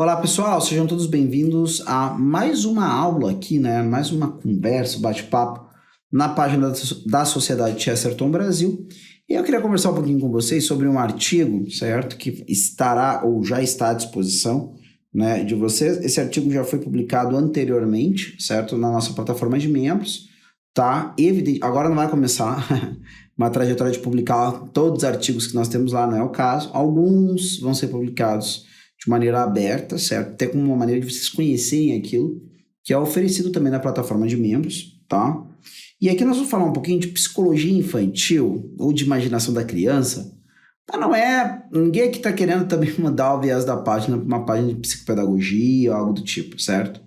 Olá pessoal, sejam todos bem-vindos a mais uma aula aqui, né? Mais uma conversa, bate-papo na página da Sociedade Chesterton Brasil. E eu queria conversar um pouquinho com vocês sobre um artigo, certo? Que estará ou já está à disposição, né, de vocês. Esse artigo já foi publicado anteriormente, certo? Na nossa plataforma de membros, tá? Evidente, agora não vai começar uma trajetória de publicar todos os artigos que nós temos lá, não é o caso. Alguns vão ser publicados de maneira aberta, certo? Até como uma maneira de vocês conhecerem aquilo que é oferecido também na plataforma de membros, tá? E aqui nós vamos falar um pouquinho de psicologia infantil ou de imaginação da criança. Mas não é... Ninguém aqui está querendo também mudar o viés da página para uma página de psicopedagogia ou algo do tipo, certo?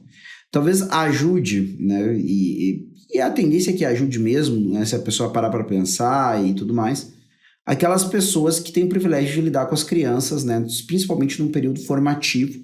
Talvez ajude, né? E a tendência é que ajude mesmo, né? Se a pessoa parar para pensar e tudo mais, aquelas pessoas que têm o privilégio de lidar com as crianças, né, principalmente num período formativo,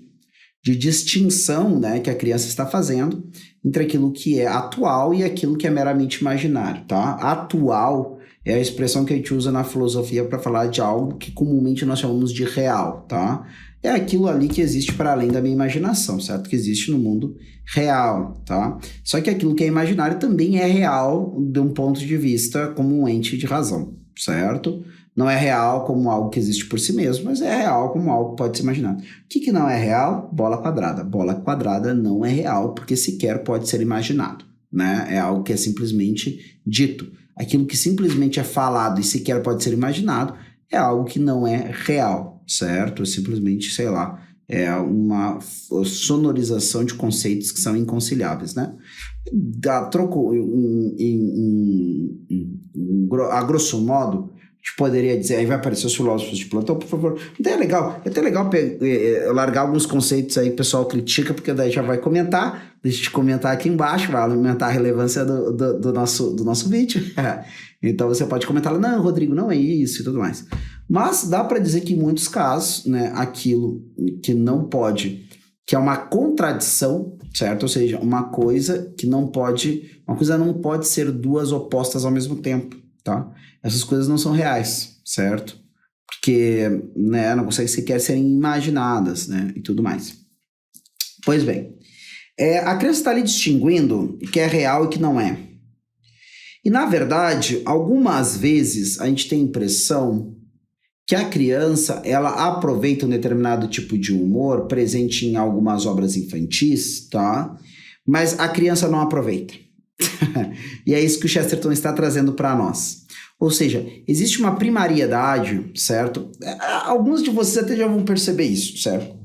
de distinção, né, que a criança está fazendo entre aquilo que é atual e aquilo que é meramente imaginário, tá? Atual é a expressão que a gente usa na filosofia para falar de algo que comumente nós chamamos de real, tá? É aquilo ali que existe para além da minha imaginação, certo? Que existe no mundo real, tá? Só que aquilo que é imaginário também é real de um ponto de vista como um ente de razão, certo? Não é real como algo que existe por si mesmo, mas é real como algo que pode ser imaginado. O que não é real? Bola quadrada. Bola quadrada não é real porque sequer pode ser imaginado, né? É algo que é simplesmente dito. Aquilo que simplesmente é falado e sequer pode ser imaginado é algo que não é real, certo? É simplesmente, sei lá, é uma sonorização de conceitos que são inconciliáveis, né? Troco a grosso modo, a gente poderia dizer, aí vai aparecer os filósofos de Platão, por favor. Então é até legal largar alguns conceitos aí que o pessoal critica, porque daí já vai comentar, deixa de comentar aqui embaixo, vai aumentar a relevância do nosso vídeo. Então você pode comentar, não, Rodrigo, não é isso e tudo mais. Mas dá para dizer que em muitos casos, né, aquilo que não pode, que é uma contradição, certo? Ou seja, uma coisa não pode ser duas opostas ao mesmo tempo, tá? Essas coisas não são reais, certo? Porque, né, não conseguem sequer serem imaginadas, né, e tudo mais. Pois bem, a criança está ali distinguindo o que é real e o que não é. E, na verdade, algumas vezes a gente tem a impressão que a criança, ela aproveita um determinado tipo de humor presente em algumas obras infantis, tá? Mas a criança não aproveita. E é isso que o Chesterton está trazendo para nós. Ou seja, existe uma primariedade, certo? Alguns de vocês até já vão perceber isso, certo?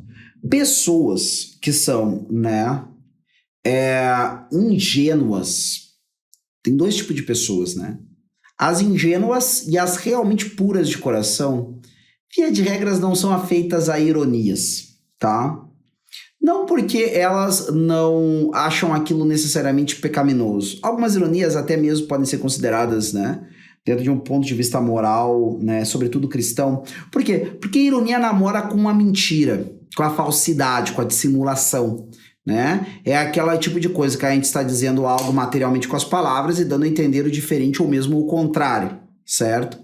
Pessoas que são, né, ingênuas. Tem dois tipos de pessoas, né? As ingênuas e as realmente puras de coração, via de regras, não são afeitas a ironias, tá? Não porque elas não acham aquilo necessariamente pecaminoso. Algumas ironias até mesmo podem ser consideradas, né, dentro de um ponto de vista moral, né, sobretudo cristão. Por quê? Porque a ironia namora com a mentira, com a falsidade, com a dissimulação, né? É aquele tipo de coisa que a gente está dizendo algo materialmente com as palavras e dando a entender o diferente ou mesmo o contrário, certo?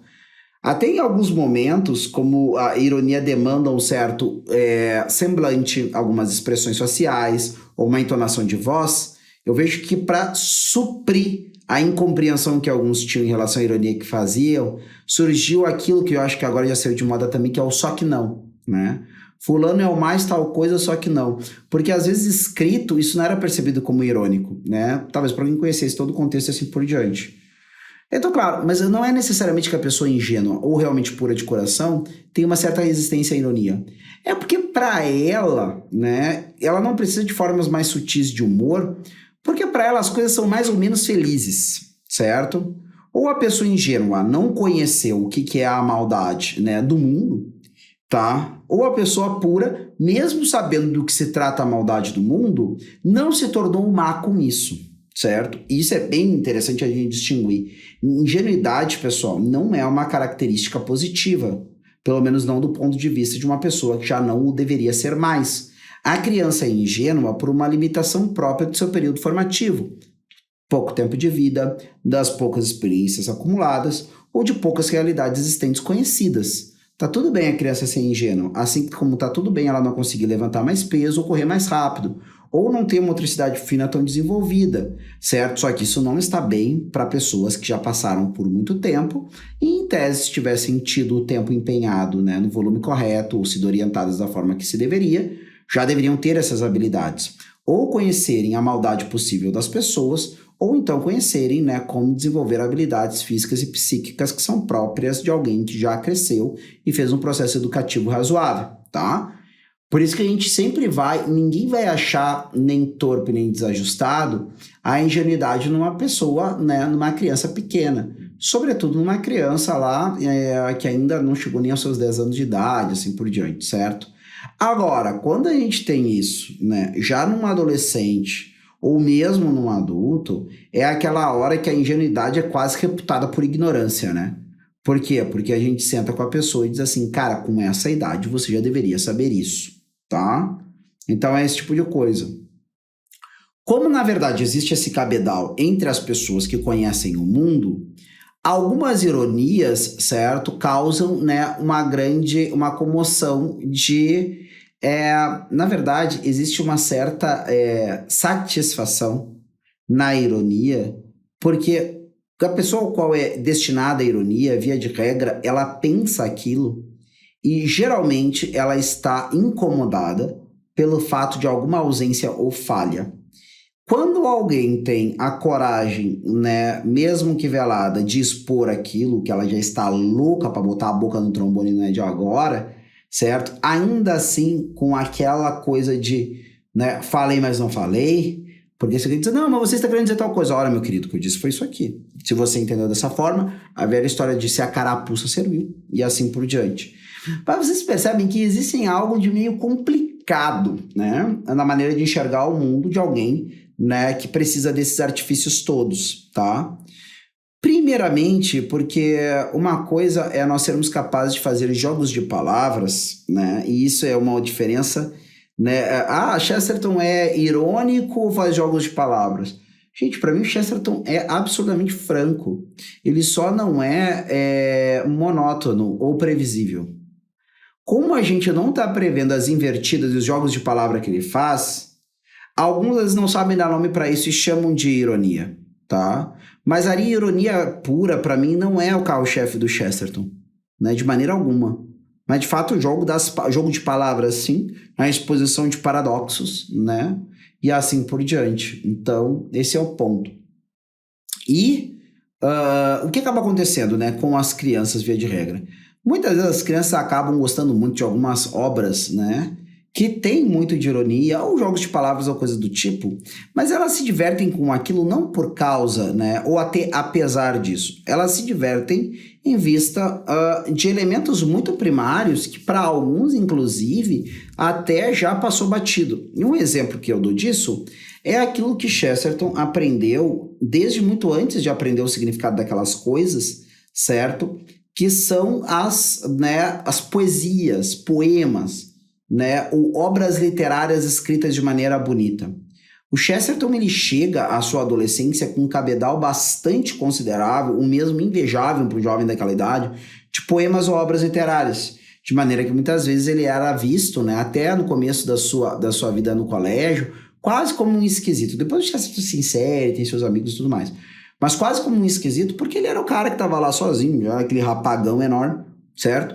Até em alguns momentos, como a ironia demanda um certo semblante, algumas expressões faciais ou uma entonação de voz, eu vejo que para suprir a incompreensão que alguns tinham em relação à ironia que faziam, surgiu aquilo que eu acho que agora já saiu de moda também, que é o só que não, né? Fulano é o mais tal coisa, só que não. Porque às vezes escrito, isso não era percebido como irônico, né? Talvez para alguém conhecesse todo o contexto e assim por diante. Então, claro, mas não é necessariamente que a pessoa ingênua ou realmente pura de coração tem uma certa resistência à ironia. É porque para ela, né, ela não precisa de formas mais sutis de humor, porque para ela as coisas são mais ou menos felizes, certo? Ou a pessoa ingênua não conheceu o que é a maldade, né, do mundo, tá? Ou a pessoa pura, mesmo sabendo do que se trata a maldade do mundo, não se tornou má com isso, certo? E isso é bem interessante a gente distinguir. Ingenuidade, pessoal, não é uma característica positiva, pelo menos não do ponto de vista de uma pessoa que já não o deveria ser mais. A criança é ingênua por uma limitação própria do seu período formativo, pouco tempo de vida, das poucas experiências acumuladas ou de poucas realidades existentes conhecidas. Tá tudo bem a criança ser ingênua, assim como tá tudo bem ela não conseguir levantar mais peso ou correr mais rápido, ou não ter motricidade fina tão desenvolvida, certo? Só que isso não está bem para pessoas que já passaram por muito tempo e, em tese, se tivessem tido o tempo empenhado, né, no volume correto ou sido orientadas da forma que se deveria, já deveriam ter essas habilidades. Ou conhecerem a maldade possível das pessoas, ou então conhecerem, né, como desenvolver habilidades físicas e psíquicas que são próprias de alguém que já cresceu e fez um processo educativo razoável, tá? Por isso que a gente sempre ninguém vai achar nem torpe nem desajustado a ingenuidade numa pessoa, né, numa criança pequena. Sobretudo numa criança lá que ainda não chegou nem aos seus 10 anos de idade, assim por diante, certo? Agora, quando a gente tem isso, né, já num adolescente ou mesmo num adulto, é aquela hora que a ingenuidade é quase reputada por ignorância, né? Por quê? Porque a gente senta com a pessoa e diz assim, cara, com essa idade você já deveria saber isso, tá? Então é esse tipo de coisa. Como, na verdade, existe esse cabedal entre as pessoas que conhecem o mundo, algumas ironias, certo, causam, né, uma comoção na verdade, existe uma certa satisfação na ironia, porque a pessoa ao qual é destinada a ironia, via de regra, ela pensa aquilo e geralmente ela está incomodada pelo fato de alguma ausência ou falha. Quando alguém tem a coragem, né, mesmo que velada, de expor aquilo, que ela já está louca para botar a boca no trombone, não é de agora, certo? Ainda assim, com aquela coisa de, né, falei, mas não falei, porque você diz, não, mas você está querendo dizer tal coisa. Ora, meu querido, o que eu disse foi isso aqui. Se você entendeu dessa forma, a velha história de se a carapuça serviu, e assim por diante. Mas vocês percebem que existe algo de meio complicado, né, na maneira de enxergar o mundo de alguém, né, que precisa desses artifícios todos, tá? Primeiramente, porque uma coisa é nós sermos capazes de fazer jogos de palavras, né? E isso é uma diferença, né? Chesterton é irônico ou faz jogos de palavras? Gente, para mim o Chesterton é absurdamente franco. Ele só não é monótono ou previsível. Como a gente não está prevendo as invertidas e os jogos de palavra que ele faz, alguns não sabem dar nome para isso e chamam de ironia, tá? Mas a ironia pura, para mim, não é o carro-chefe do Chesterton, né? De maneira alguma. Mas, de fato, o jogo de palavras, sim, a exposição de paradoxos, né? E assim por diante. Então, esse é o ponto. E o que acaba acontecendo, né, com as crianças, via de regra? Muitas vezes as crianças acabam gostando muito de algumas obras, né, que tem muito de ironia, ou jogos de palavras ou coisa do tipo, mas elas se divertem com aquilo não por causa, né, ou até apesar disso. Elas se divertem em vista de elementos muito primários que para alguns, inclusive, até já passou batido. E um exemplo que eu dou disso é aquilo que Chesterton aprendeu desde muito antes de aprender o significado daquelas coisas, certo? Que são as poesias, poemas, né, ou obras literárias escritas de maneira bonita. O Chesterton ele chega à sua adolescência com um cabedal bastante considerável, ou mesmo invejável para um jovem daquela idade, de poemas ou obras literárias, de maneira que muitas vezes ele era visto, né, até no começo da sua vida no colégio, quase como um esquisito. Depois o Chesterton se insere, tem seus amigos e tudo mais, mas quase como um esquisito, porque ele era o cara que estava lá sozinho, já aquele rapagão enorme, certo?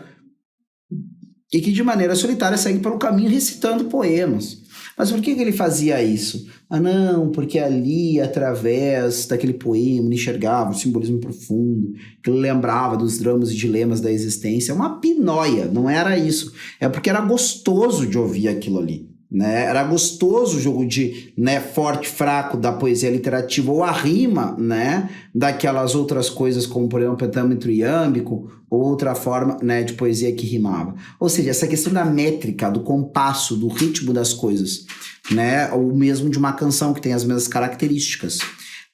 E que de maneira solitária segue pelo caminho recitando poemas. Mas por que ele fazia isso? Não, porque ali, através daquele poema, ele enxergava um simbolismo profundo, que ele lembrava dos dramas e dilemas da existência. Uma pinóia, não era isso. É porque era gostoso de ouvir aquilo ali. Né? Era gostoso o jogo de, né, forte, fraco da poesia literativa, ou a rima, né, daquelas outras coisas, como por exemplo pentatônico iâmbico, ou outra forma, né, de poesia que rimava. Ou seja, essa questão da métrica, do compasso, do ritmo das coisas, né, ou mesmo de uma canção que tem as mesmas características.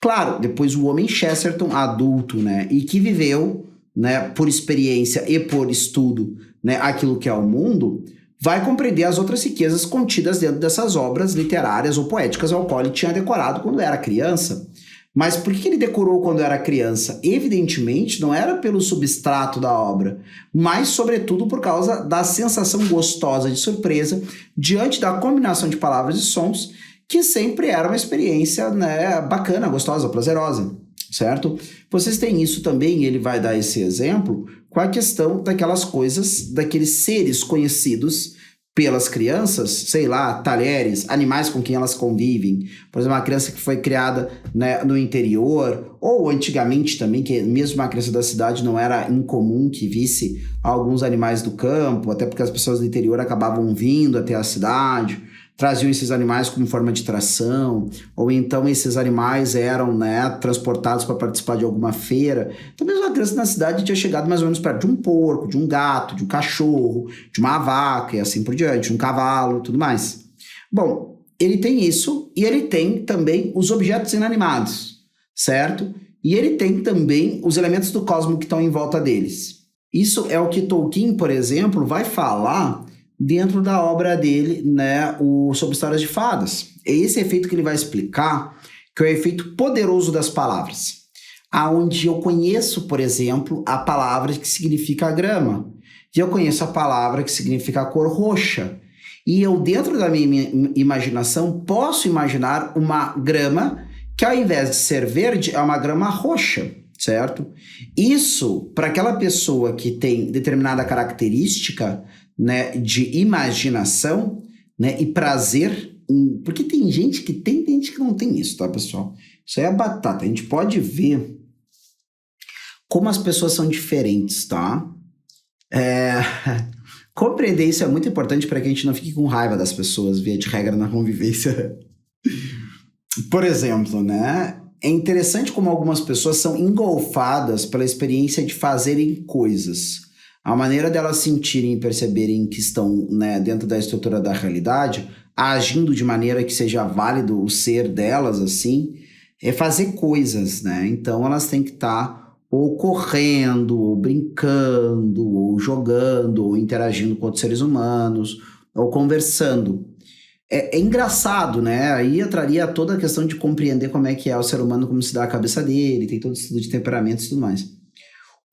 Claro, depois o homem Chesterton, adulto, né, e que viveu, né, por experiência e por estudo, né, aquilo que é o mundo, vai compreender as outras riquezas contidas dentro dessas obras literárias ou poéticas ao qual ele tinha decorado quando era criança. Mas por que ele decorou quando era criança? Evidentemente, não era pelo substrato da obra, mas, sobretudo, por causa da sensação gostosa de surpresa diante da combinação de palavras e sons, que sempre era uma experiência, né, bacana, gostosa, prazerosa, certo? Vocês têm isso também, ele vai dar esse exemplo, com a questão daquelas coisas, daqueles seres conhecidos pelas crianças, sei lá, talheres, animais com quem elas convivem. Por exemplo, uma criança que foi criada, né, no interior, ou antigamente também, que mesmo uma criança da cidade não era incomum que visse alguns animais do campo, até porque as pessoas do interior acabavam vindo até a cidade, traziam esses animais como forma de tração, ou então esses animais eram, né, transportados para participar de alguma feira. Então, mesmo uma criança na cidade tinha chegado mais ou menos perto de um porco, de um gato, de um cachorro, de uma vaca e assim por diante, de um cavalo e tudo mais. Bom, ele tem isso e ele tem também os objetos inanimados, certo? E ele tem também os elementos do cosmos que estão em volta deles. Isso é o que Tolkien, por exemplo, vai falar dentro da obra dele, né, sobre histórias de fadas. É esse efeito que ele vai explicar, que é o efeito poderoso das palavras. Aonde eu conheço, por exemplo, a palavra que significa grama, e eu conheço a palavra que significa cor roxa, e eu, dentro da minha imaginação, posso imaginar uma grama que, ao invés de ser verde, é uma grama roxa, certo? Isso, para aquela pessoa que tem determinada característica, né, de imaginação, né, e prazer, porque tem gente que tem gente que não tem isso, tá, pessoal? Isso aí é batata. A gente pode ver como as pessoas são diferentes, tá? Compreender isso é muito importante para que a gente não fique com raiva das pessoas, via de regra, na convivência. Por exemplo, né? É interessante como algumas pessoas são engolfadas pela experiência de fazerem coisas. A maneira delas sentirem e perceberem que estão, né, dentro da estrutura da realidade, agindo de maneira que seja válido o ser delas, assim, é fazer coisas, né? Então elas têm que estar ou correndo, ou brincando, ou jogando, ou interagindo com outros seres humanos, ou conversando. É engraçado, né? Aí entraria toda a questão de compreender como é que é o ser humano, como se dá a cabeça dele, tem todo estudo de temperamentos e tudo mais.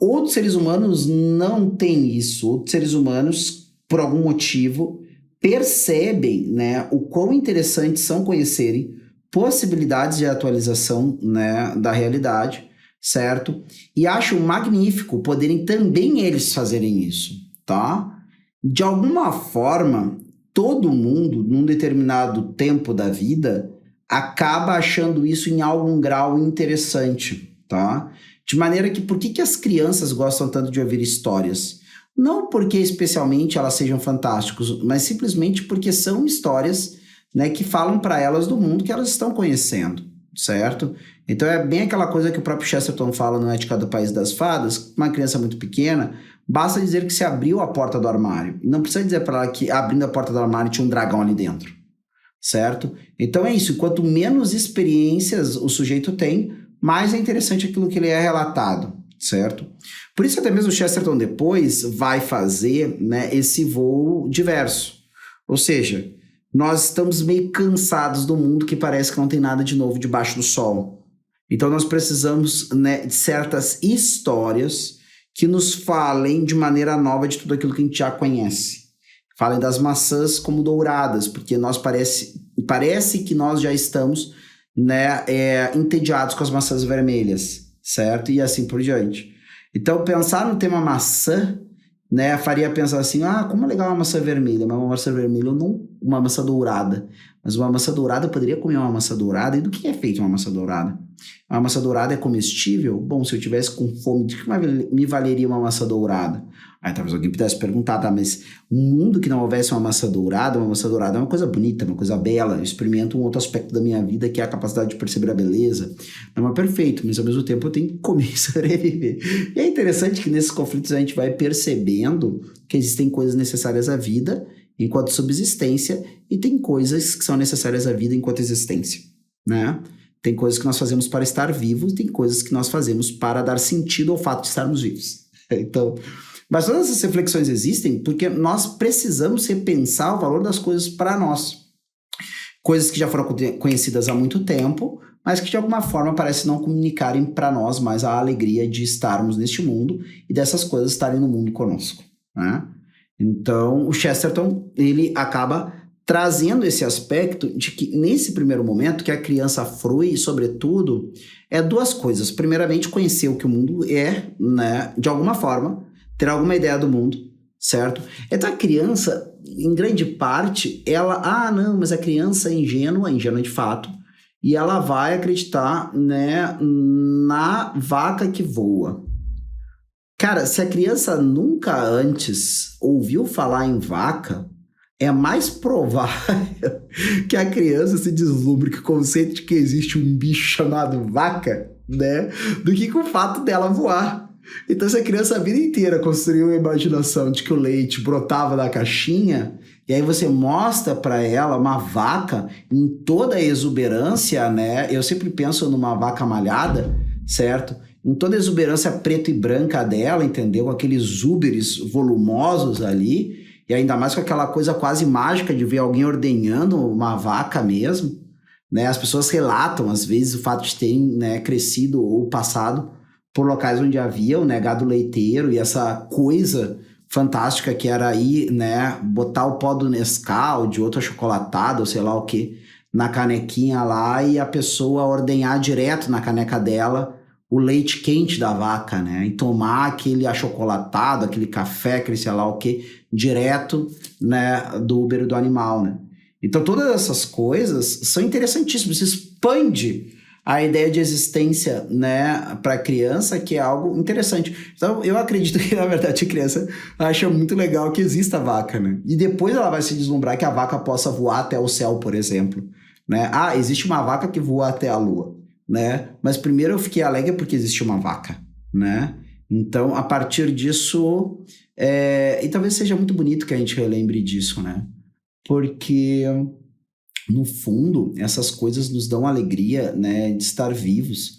Outros seres humanos não têm isso. Outros seres humanos, por algum motivo, percebem, né, o quão interessantes são conhecerem possibilidades de atualização, né, da realidade, certo? E acham magnífico poderem também eles fazerem isso, tá? De alguma forma, todo mundo, num determinado tempo da vida, acaba achando isso em algum grau interessante, tá? De maneira que, por que as crianças gostam tanto de ouvir histórias? Não porque especialmente elas sejam fantásticas, mas simplesmente porque são histórias, né, que falam para elas do mundo que elas estão conhecendo, certo? Então é bem aquela coisa que o próprio Chesterton fala no Ética do País das Fadas. Uma criança muito pequena, basta dizer que se abriu a porta do armário. E não precisa dizer para ela que abrindo a porta do armário tinha um dragão ali dentro, certo? Então é isso, quanto menos experiências o sujeito tem, mais é interessante aquilo que ele é relatado, certo? Por isso até mesmo o Chesterton depois vai fazer, né, esse voo diverso. Ou seja, nós estamos meio cansados do mundo que parece que não tem nada de novo debaixo do sol. Então nós precisamos, né, de certas histórias que nos falem de maneira nova de tudo aquilo que a gente já conhece. Falem das maçãs como douradas, porque parece que nós já estamos, né, entediados com as maçãs vermelhas, certo? E assim por diante. Então, pensar no tema maçã, né, faria pensar assim, como é legal uma maçã vermelha, mas uma maçã vermelha, não uma maçã dourada. Mas uma maçã dourada, eu poderia comer uma maçã dourada. E do que é feita uma maçã dourada? Uma maçã dourada é comestível? Bom, se eu tivesse com fome, de que me valeria uma maçã dourada? Aí talvez alguém pudesse perguntar, tá, mas um mundo que não houvesse uma maçã dourada é uma coisa bonita, uma coisa bela. Eu experimento um outro aspecto da minha vida, que é a capacidade de perceber a beleza. Não é perfeito, mas ao mesmo tempo eu tenho que comer e sobreviver. E é interessante que nesses conflitos a gente vai percebendo que existem coisas necessárias à vida enquanto subsistência e tem coisas que são necessárias à vida enquanto existência, né? Tem coisas que nós fazemos para estar vivos, tem coisas que nós fazemos para dar sentido ao fato de estarmos vivos. Então, mas todas essas reflexões existem porque nós precisamos repensar o valor das coisas para nós. Coisas que já foram conhecidas há muito tempo, mas que de alguma forma parece não comunicarem para nós mais a alegria de estarmos neste mundo e dessas coisas estarem no mundo conosco, né? Então, o Chesterton, ele acaba trazendo esse aspecto de que, nesse primeiro momento, que a criança frui, sobretudo, é duas coisas. Primeiramente, conhecer o que o mundo é, né? De alguma forma, ter alguma ideia do mundo, certo? Então, a criança, em grande parte, ela... não, mas a criança é ingênua de fato, e ela vai acreditar, né, na vaca que voa. Cara, se a criança nunca antes ouviu falar em vaca, é mais provável que a criança se deslumbre com o conceito de que existe um bicho chamado vaca, né? Do que com o fato dela voar. Então, se a criança a vida inteira construiu a imaginação de que o leite brotava da caixinha, e aí você mostra para ela uma vaca em toda a exuberância, né? Eu sempre penso numa vaca malhada, certo? Em toda a exuberância preta e branca dela, entendeu? Com aqueles úberes volumosos ali, e ainda mais com aquela coisa quase mágica de ver alguém ordenhando uma vaca mesmo, né? As pessoas relatam, às vezes, o fato de terem, né, crescido ou passado por locais onde havia o, né, gado leiteiro e essa coisa fantástica que era ir, né, botar o pó do Nescau, de outro achocolatado, ou sei lá o que, na canequinha lá e a pessoa ordenhar direto na caneca dela o leite quente da vaca, né? E tomar aquele achocolatado, aquele café, aquele sei lá o que, direto, né, do úbero do animal, né? Então todas essas coisas são interessantíssimas. Isso expande a ideia de existência, né, para a criança, que é algo interessante. Então eu acredito que, na verdade, a criança acha muito legal que exista a vaca, né? E depois ela vai se deslumbrar que a vaca possa voar até o céu, por exemplo, né? Existe uma vaca que voa até a lua, né? Mas primeiro eu fiquei alegre porque existe uma vaca, né? Então, a partir disso... E talvez seja muito bonito que a gente relembre disso, né? Porque, no fundo, essas coisas nos dão alegria, né, de estar vivos.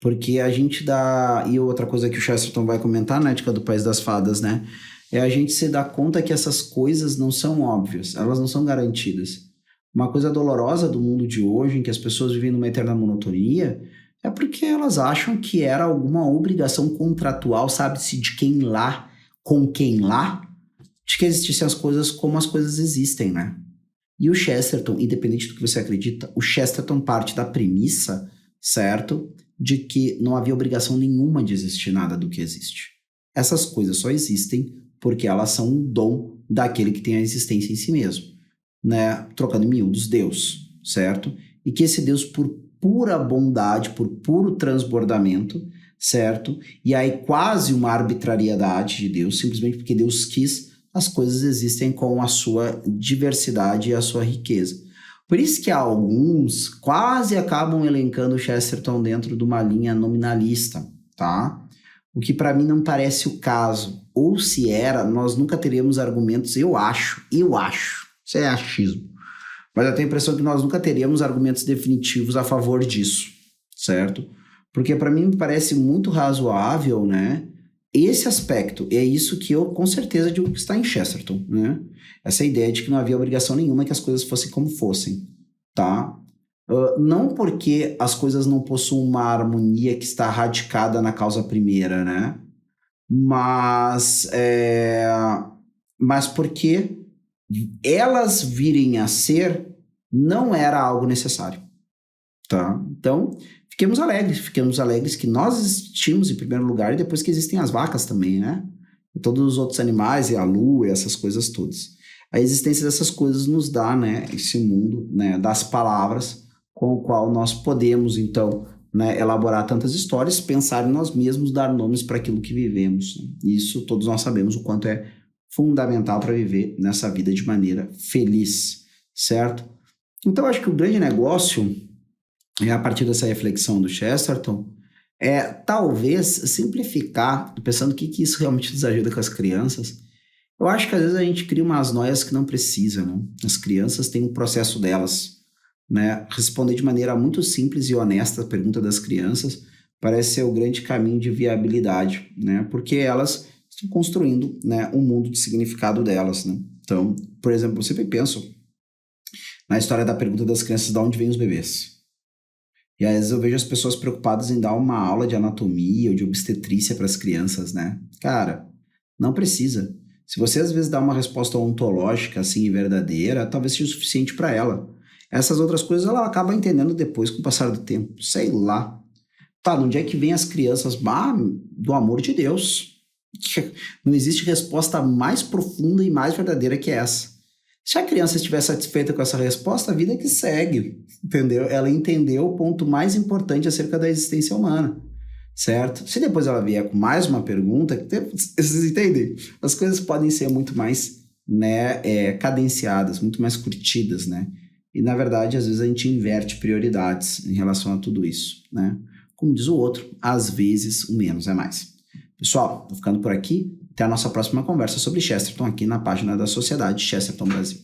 Porque a gente dá... E outra coisa que o Chesterton vai comentar, né, do País das Fadas, né? É a gente se dar conta que essas coisas não são óbvias, elas não são garantidas. Uma coisa dolorosa do mundo de hoje, em que as pessoas vivem numa eterna monotonia, é porque elas acham que era alguma obrigação contratual, sabe-se de quem lá, com quem lá, de que existissem as coisas como as coisas existem, né? E o Chesterton, independente do que você acredita, o Chesterton parte da premissa, certo? De que não havia obrigação nenhuma de existir nada do que existe. Essas coisas só existem porque elas são um dom daquele que tem a existência em si mesmo, né? Trocando em miúdos, Deus, certo? E que esse Deus, por pura bondade, por puro transbordamento, certo? E aí quase uma arbitrariedade de Deus, simplesmente porque Deus quis, as coisas existem com a sua diversidade e a sua riqueza. Por isso que alguns quase acabam elencando o Chesterton dentro de uma linha nominalista, tá? O que para mim não parece o caso. Ou se era, nós nunca teríamos argumentos, eu acho, isso é achismo. Mas eu tenho a impressão que nós nunca teríamos argumentos definitivos a favor disso, certo? Porque para mim me parece muito razoável, né? Esse aspecto, é isso que eu com certeza digo que está em Chesterton, né? Essa ideia de que não havia obrigação nenhuma que as coisas fossem como fossem, tá? Não porque as coisas não possuem uma harmonia que está radicada na causa primeira, né? Mas porque elas virem a ser não era algo necessário, tá? Então, fiquemos alegres que nós existimos em primeiro lugar e depois que existem as vacas também, né? E todos os outros animais e a lua e essas coisas todas. A existência dessas coisas nos dá, né, esse mundo, né, das palavras com o qual nós podemos, então, né, elaborar tantas histórias, pensar em nós mesmos, dar nomes para aquilo que vivemos. Isso todos nós sabemos o quanto é fundamental para viver nessa vida de maneira feliz, certo? Então, eu acho que o grande negócio, a partir dessa reflexão do Chesterton, é talvez simplificar, pensando o que isso realmente nos ajuda com as crianças. Eu acho que às vezes a gente cria umas noias que não precisa, né? As crianças têm um processo delas, né? Responder de maneira muito simples e honesta a pergunta das crianças parece ser o grande caminho de viabilidade, né? Porque elas estão construindo, né, um mundo de significado delas, né? Então, por exemplo, eu sempre penso na história da pergunta das crianças de onde vêm os bebês. E às vezes eu vejo as pessoas preocupadas em dar uma aula de anatomia ou de obstetrícia para as crianças, né? Cara, não precisa. Se você às vezes dá uma resposta ontológica assim verdadeira, talvez seja o suficiente para ela. Essas outras coisas ela acaba entendendo depois com o passar do tempo. Sei lá. Tá, onde é que vem as crianças? Do amor de Deus. Não existe resposta mais profunda e mais verdadeira que essa. Se a criança estiver satisfeita com essa resposta, a vida é que segue, entendeu? Ela entendeu o ponto mais importante acerca da existência humana, certo? Se depois ela vier com mais uma pergunta, vocês entendem? As coisas podem ser muito mais, né, cadenciadas, muito mais curtidas, né? E, na verdade, às vezes a gente inverte prioridades em relação a tudo isso, né? Como diz o outro, às vezes o menos é mais. Pessoal, tô ficando por aqui. Até a nossa próxima conversa sobre Chesterton aqui na página da Sociedade Chesterton Brasil.